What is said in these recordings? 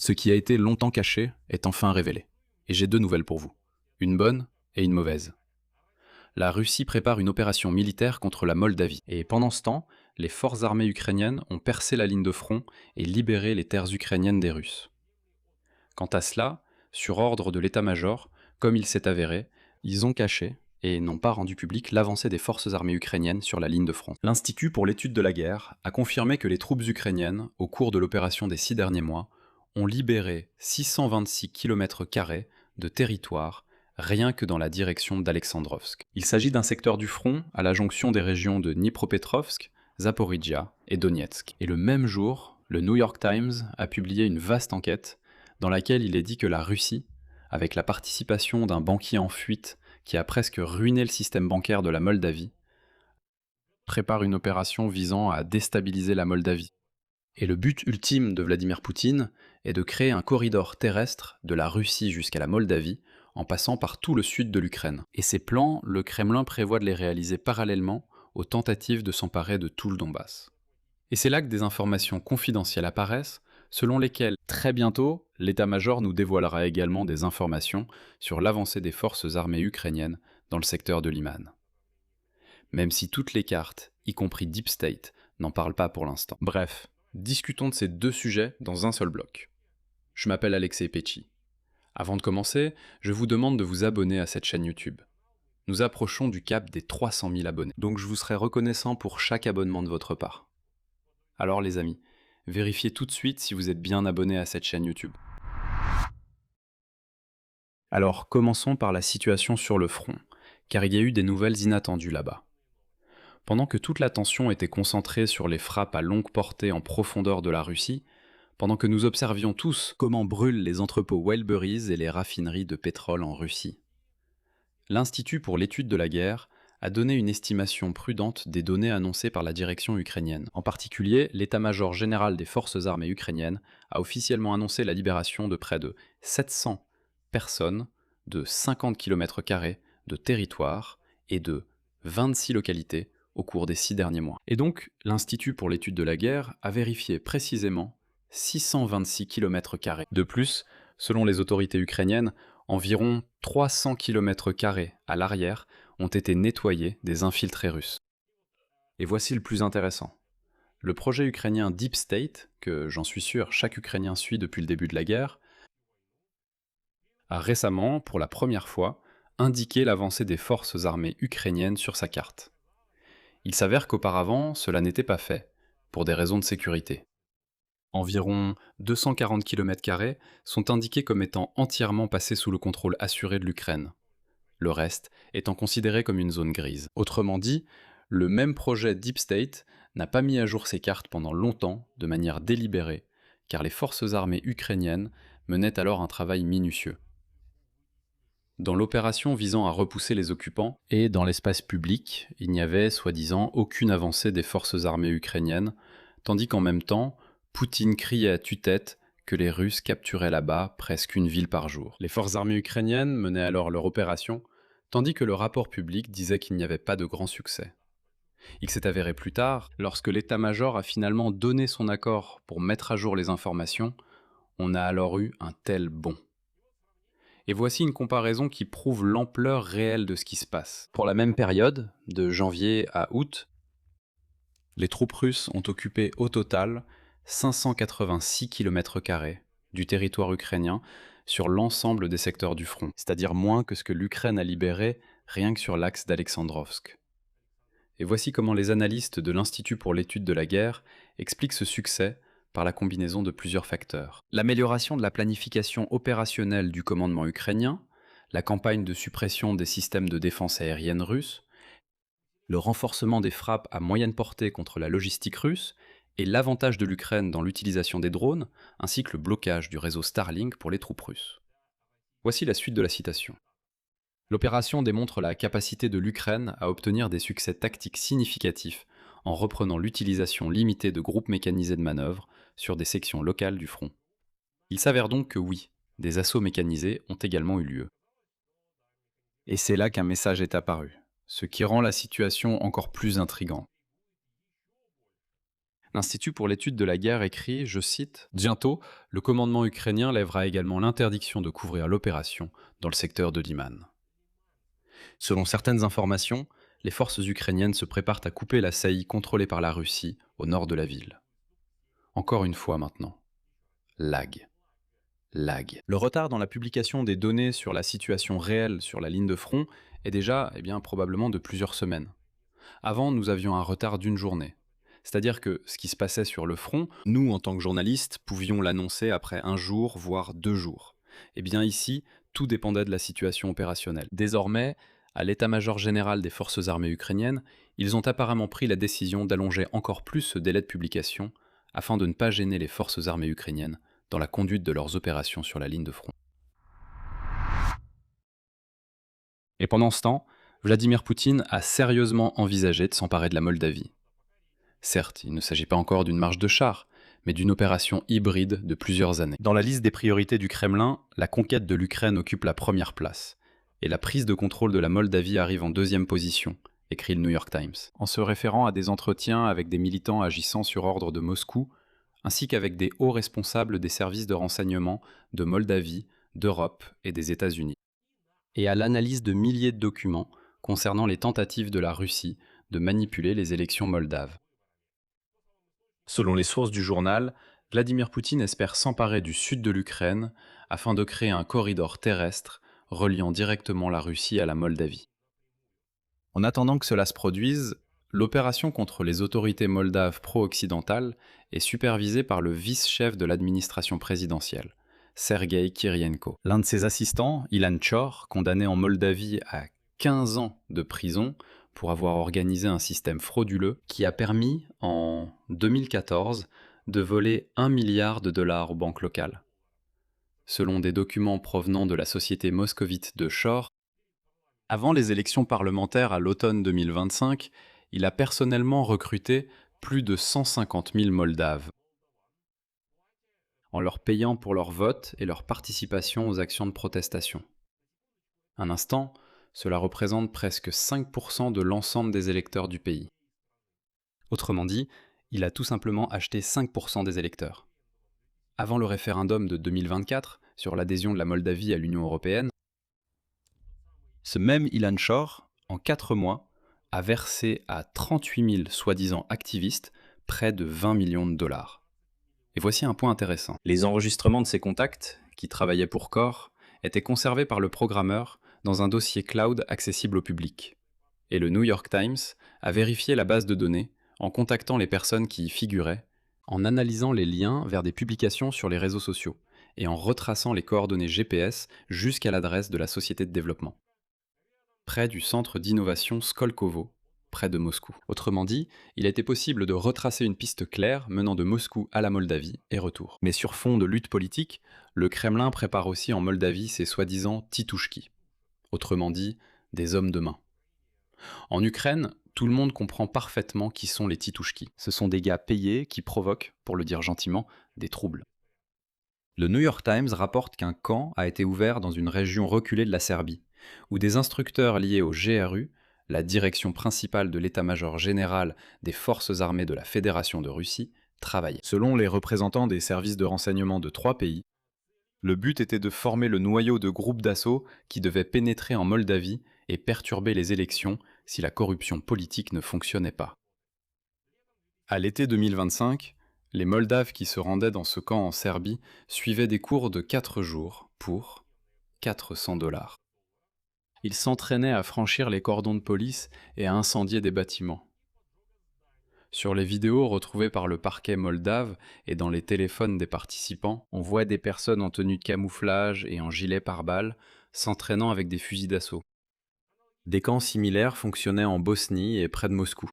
Ce qui a été longtemps caché est enfin révélé. Et j'ai deux nouvelles pour vous. Une bonne et une mauvaise. La Russie prépare une opération militaire contre la Moldavie. Et pendant ce temps, les forces armées ukrainiennes ont percé la ligne de front et libéré les terres ukrainiennes des Russes. Quant à cela, sur ordre de l'état-major, comme il s'est avéré, ils ont caché et n'ont pas rendu public l'avancée des forces armées ukrainiennes sur la ligne de front. L'Institut pour l'étude de la guerre a confirmé que les troupes ukrainiennes, au cours de l'opération des 6 derniers mois, ont libéré 626 km² de territoire rien que dans la direction d'Alexandrovsk. Il s'agit d'un secteur du front à la jonction des régions de Dnipropetrovsk, Zaporizhia et Donetsk. Et le même jour, le New York Times a publié une vaste enquête dans laquelle il est dit que la Russie, avec la participation d'un banquier en fuite qui a presque ruiné le système bancaire de la Moldavie, prépare une opération visant à déstabiliser la Moldavie. Et le but ultime de Vladimir Poutine est de créer un corridor terrestre de la Russie jusqu'à la Moldavie, en passant par tout le sud de l'Ukraine. Et ces plans, le Kremlin prévoit de les réaliser parallèlement aux tentatives de s'emparer de tout le Donbass. Et c'est là que des informations confidentielles apparaissent, selon lesquelles, très bientôt, l'état-major nous dévoilera également des informations sur l'avancée des forces armées ukrainiennes dans le secteur de Liman. Même si toutes les cartes, y compris Deep State, n'en parlent pas pour l'instant. Bref, discutons de ces deux sujets dans un seul bloc. Je m'appelle Alexei Pecci. Avant de commencer, je vous demande de vous abonner à cette chaîne YouTube. Nous approchons du cap des 300 000 abonnés, donc je vous serai reconnaissant pour chaque abonnement de votre part. Alors les amis, vérifiez tout de suite si vous êtes bien abonné à cette chaîne YouTube. Alors commençons par la situation sur le front, car il y a eu des nouvelles inattendues là-bas. Pendant que toute l'attention était concentrée sur les frappes à longue portée en profondeur de la Russie, pendant que nous observions tous comment brûlent les entrepôts Wildberries et les raffineries de pétrole en Russie, l'Institut pour l'étude de la guerre a donné une estimation prudente des données annoncées par la direction ukrainienne. En particulier, l'état-major général des forces armées ukrainiennes a officiellement annoncé la libération de près de 700 personnes de 50 km² de territoire et de 26 localités au cours des 6 derniers mois. Et donc, l'Institut pour l'étude de la guerre a vérifié précisément 626 km². De plus, selon les autorités ukrainiennes, environ 300 km² à l'arrière ont été nettoyés des infiltrés russes. Et voici le plus intéressant. Le projet ukrainien Deep State, que j'en suis sûr chaque Ukrainien suit depuis le début de la guerre, a récemment, pour la première fois, indiqué l'avancée des forces armées ukrainiennes sur sa carte. Il s'avère qu'auparavant, cela n'était pas fait, pour des raisons de sécurité. Environ 240 km² sont indiqués comme étant entièrement passés sous le contrôle assuré de l'Ukraine, le reste étant considéré comme une zone grise. Autrement dit, le même projet Deep State n'a pas mis à jour ses cartes pendant longtemps de manière délibérée, car les forces armées ukrainiennes menaient alors un travail minutieux. Dans l'opération visant à repousser les occupants, et dans l'espace public, il n'y avait, soi-disant, aucune avancée des forces armées ukrainiennes, tandis qu'en même temps, Poutine criait à tue-tête que les Russes capturaient là-bas presque une ville par jour. Les forces armées ukrainiennes menaient alors leur opération, tandis que le rapport public disait qu'il n'y avait pas de grand succès. Il s'est avéré plus tard, lorsque l'état-major a finalement donné son accord pour mettre à jour les informations, on a alors eu un tel bond. Et voici une comparaison qui prouve l'ampleur réelle de ce qui se passe. Pour la même période, de janvier à août, les troupes russes ont occupé au total 586 km² du territoire ukrainien sur l'ensemble des secteurs du front, c'est-à-dire moins que ce que l'Ukraine a libéré rien que sur l'axe d'Alexandrovsk. Et voici comment les analystes de l'Institut pour l'étude de la guerre expliquent ce succès par la combinaison de plusieurs facteurs. L'amélioration de la planification opérationnelle du commandement ukrainien, la campagne de suppression des systèmes de défense aérienne russes, le renforcement des frappes à moyenne portée contre la logistique russe et l'avantage de l'Ukraine dans l'utilisation des drones, ainsi que le blocage du réseau Starlink pour les troupes russes. Voici la suite de la citation. L'opération démontre la capacité de l'Ukraine à obtenir des succès tactiques significatifs en reprenant l'utilisation limitée de groupes mécanisés de manœuvre sur des sections locales du front. Il s'avère donc que oui, des assauts mécanisés ont également eu lieu. Et c'est là qu'un message est apparu, ce qui rend la situation encore plus intrigante. L'Institut pour l'étude de la guerre écrit, je cite, bientôt, le commandement ukrainien lèvera également l'interdiction de couvrir l'opération dans le secteur de Liman. Selon certaines informations, les forces ukrainiennes se préparent à couper la saillie contrôlée par la Russie au nord de la ville. Encore une fois maintenant, lag. Lag. Le retard dans la publication des données sur la situation réelle sur la ligne de front est déjà, probablement de plusieurs semaines. Avant, nous avions un retard d'une journée. C'est-à-dire que ce qui se passait sur le front, nous, en tant que journalistes, pouvions l'annoncer après un jour, voire 2 jours. Eh bien ici, tout dépendait de la situation opérationnelle. Désormais, à l'état-major général des forces armées ukrainiennes, ils ont apparemment pris la décision d'allonger encore plus ce délai de publication afin de ne pas gêner les forces armées ukrainiennes dans la conduite de leurs opérations sur la ligne de front. Et pendant ce temps, Vladimir Poutine a sérieusement envisagé de s'emparer de la Moldavie. Certes, il ne s'agit pas encore d'une marche de char, mais d'une opération hybride de plusieurs années. Dans la liste des priorités du Kremlin, la conquête de l'Ukraine occupe la première place, et la prise de contrôle de la Moldavie arrive en deuxième position, écrit le New York Times. En se référant à des entretiens avec des militants agissant sur ordre de Moscou, ainsi qu'avec des hauts responsables des services de renseignement de Moldavie, d'Europe et des États-Unis. Et à l'analyse de milliers de documents concernant les tentatives de la Russie de manipuler les élections moldaves. Selon les sources du journal, Vladimir Poutine espère s'emparer du sud de l'Ukraine afin de créer un corridor terrestre reliant directement la Russie à la Moldavie. En attendant que cela se produise, l'opération contre les autorités moldaves pro-occidentales est supervisée par le vice-chef de l'administration présidentielle, Sergei Kirienko. L'un de ses assistants, Ilan Chor, condamné en Moldavie à 15 ans de prison pour avoir organisé un système frauduleux qui a permis, en 2014, de voler 1 milliard de dollars aux banques locales. Selon des documents provenant de la société moscovite de Chor, avant les élections parlementaires à l'automne 2025, il a personnellement recruté plus de 150 000 Moldaves, en leur payant pour leur vote et leur participation aux actions de protestation. Un instant, cela représente presque 5% de l'ensemble des électeurs du pays. Autrement dit, il a tout simplement acheté 5% des électeurs. Avant le référendum de 2024 sur l'adhésion de la Moldavie à l'Union européenne, ce même Ilan Chor, en 4 mois, a versé à 38 000 soi-disant activistes près de 20 millions de dollars. Et voici un point intéressant. Les enregistrements de ces contacts, qui travaillaient pour Core, étaient conservés par le programmeur dans un dossier cloud accessible au public. Et le New York Times a vérifié la base de données en contactant les personnes qui y figuraient, en analysant les liens vers des publications sur les réseaux sociaux et en retraçant les coordonnées GPS jusqu'à l'adresse de la société de développement, près du centre d'innovation Skolkovo, près de Moscou. Autrement dit, il a été possible de retracer une piste claire menant de Moscou à la Moldavie et retour. Mais sur fond de lutte politique, le Kremlin prépare aussi en Moldavie ses soi-disant titouchki, autrement dit, des hommes de main. En Ukraine, tout le monde comprend parfaitement qui sont les titouchki. Ce sont des gars payés qui provoquent, pour le dire gentiment, des troubles. Le New York Times rapporte qu'un camp a été ouvert dans une région reculée de la Serbie, où des instructeurs liés au GRU, la direction principale de l'état-major général des forces armées de la Fédération de Russie, travaillaient. Selon les représentants des services de renseignement de 3 pays, le but était de former le noyau de groupes d'assaut qui devait pénétrer en Moldavie et perturber les élections si la corruption politique ne fonctionnait pas. À l'été 2025, les Moldaves qui se rendaient dans ce camp en Serbie suivaient des cours de 4 jours pour 400 $. Ils s'entraînaient à franchir les cordons de police et à incendier des bâtiments. Sur les vidéos retrouvées par le parquet moldave et dans les téléphones des participants, on voit des personnes en tenue de camouflage et en gilet pare-balles s'entraînant avec des fusils d'assaut. Des camps similaires fonctionnaient en Bosnie et près de Moscou.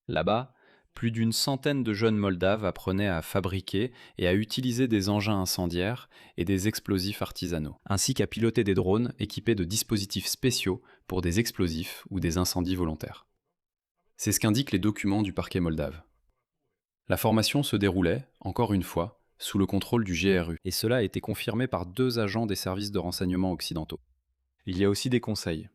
Là-bas, plus d'une centaine de jeunes Moldaves apprenaient à fabriquer et à utiliser des engins incendiaires et des explosifs artisanaux, ainsi qu'à piloter des drones équipés de dispositifs spéciaux pour des explosifs ou des incendies volontaires. C'est ce qu'indiquent les documents du parquet moldave. La formation se déroulait, encore une fois, sous le contrôle du GRU, et cela a été confirmé par 2 agents des services de renseignement occidentaux. Il y a aussi des conseils.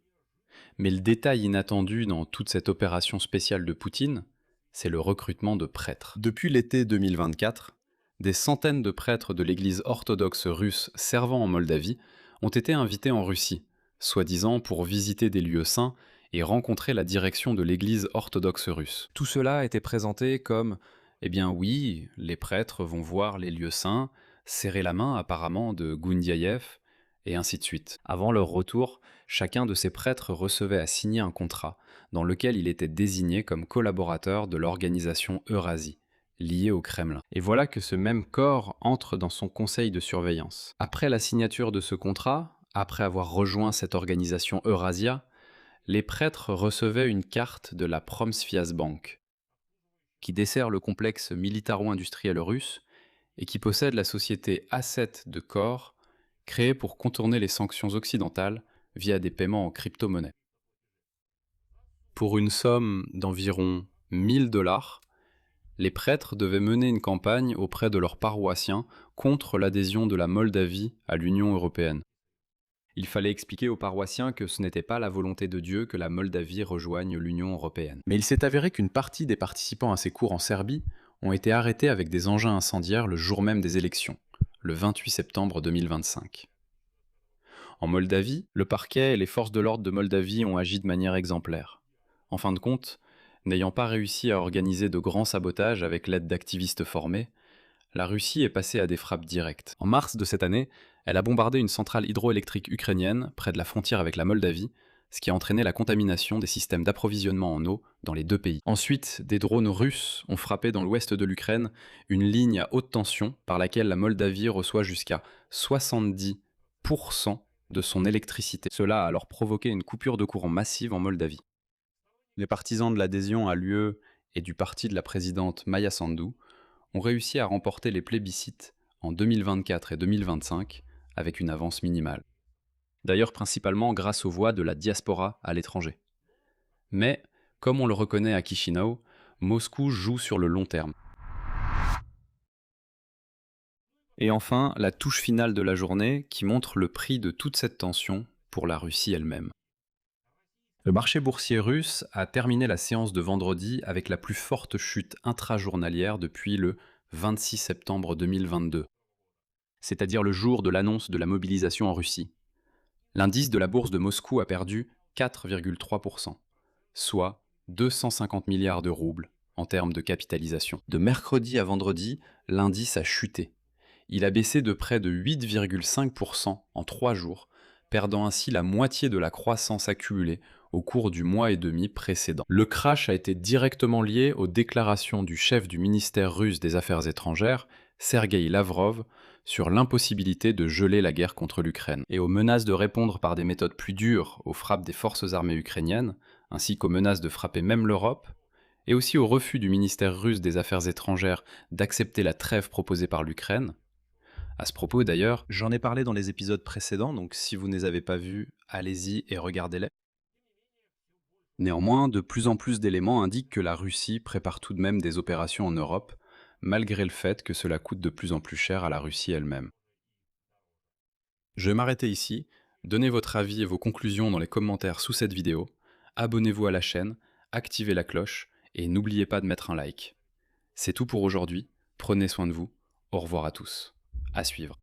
Mais le détail inattendu dans toute cette opération spéciale de Poutine, c'est le recrutement de prêtres. Depuis l'été 2024, des centaines de prêtres de l'Église orthodoxe russe servant en Moldavie ont été invités en Russie, soi-disant pour visiter des lieux saints et rencontrer la direction de l'Église orthodoxe russe. Tout cela a été présenté comme « Eh bien oui, les prêtres vont voir les lieux saints, serrer la main apparemment de Goundiaïev, et ainsi de suite. » Avant leur retour, chacun de ces prêtres recevait à signer un contrat dans lequel il était désigné comme collaborateur de l'organisation Eurasie, liée au Kremlin. Et voilà que ce même corps entre dans son conseil de surveillance. Après la signature de ce contrat, après avoir rejoint cette organisation Eurasia, les prêtres recevaient une carte de la Promsvias Bank, qui dessert le complexe militaro-industriel russe et qui possède la société A7 de Core, créée pour contourner les sanctions occidentales via des paiements en crypto-monnaie. Pour une somme d'environ 1000 $, les prêtres devaient mener une campagne auprès de leurs paroissiens contre l'adhésion de la Moldavie à l'Union européenne. Il fallait expliquer aux paroissiens que ce n'était pas la volonté de Dieu que la Moldavie rejoigne l'Union européenne. Mais il s'est avéré qu'une partie des participants à ces cours en Serbie ont été arrêtés avec des engins incendiaires le jour même des élections, le 28 septembre 2025. En Moldavie, le parquet et les forces de l'ordre de Moldavie ont agi de manière exemplaire. En fin de compte, n'ayant pas réussi à organiser de grands sabotages avec l'aide d'activistes formés, la Russie est passée à des frappes directes. En mars de cette année, elle a bombardé une centrale hydroélectrique ukrainienne près de la frontière avec la Moldavie, ce qui a entraîné la contamination des systèmes d'approvisionnement en eau dans les deux pays. Ensuite, des drones russes ont frappé dans l'ouest de l'Ukraine une ligne à haute tension par laquelle la Moldavie reçoit jusqu'à 70% de son électricité. Cela a alors provoqué une coupure de courant massive en Moldavie. Les partisans de l'adhésion à l'UE et du parti de la présidente Maya Sandu ont réussi à remporter les plébiscites en 2024 et 2025 avec une avance minimale. D'ailleurs principalement grâce aux voix de la diaspora à l'étranger. Mais, comme on le reconnaît à Chisinau, Moscou joue sur le long terme. Et enfin, la touche finale de la journée qui montre le prix de toute cette tension pour la Russie elle-même. Le marché boursier russe a terminé la séance de vendredi avec la plus forte chute intrajournalière depuis le 26 septembre 2022, c'est-à-dire le jour de l'annonce de la mobilisation en Russie. L'indice de la bourse de Moscou a perdu 4,3%, soit 250 milliards de roubles en termes de capitalisation. De mercredi à vendredi, l'indice a chuté. Il a baissé de près de 8,5% en 3 jours, perdant ainsi la moitié de la croissance accumulée au cours du mois et demi précédent. Le crash a été directement lié aux déclarations du chef du ministère russe des Affaires étrangères, Sergueï Lavrov, sur l'impossibilité de geler la guerre contre l'Ukraine, et aux menaces de répondre par des méthodes plus dures aux frappes des forces armées ukrainiennes, ainsi qu'aux menaces de frapper même l'Europe, et aussi au refus du ministère russe des Affaires étrangères d'accepter la trêve proposée par l'Ukraine. À ce propos d'ailleurs, j'en ai parlé dans les épisodes précédents, donc si vous ne les avez pas vus, allez-y et regardez-les. Néanmoins, de plus en plus d'éléments indiquent que la Russie prépare tout de même des opérations en Europe, malgré le fait que cela coûte de plus en plus cher à la Russie elle-même. Je vais m'arrêter ici, donnez votre avis et vos conclusions dans les commentaires sous cette vidéo, abonnez-vous à la chaîne, activez la cloche et n'oubliez pas de mettre un like. C'est tout pour aujourd'hui, prenez soin de vous, au revoir à tous. À suivre.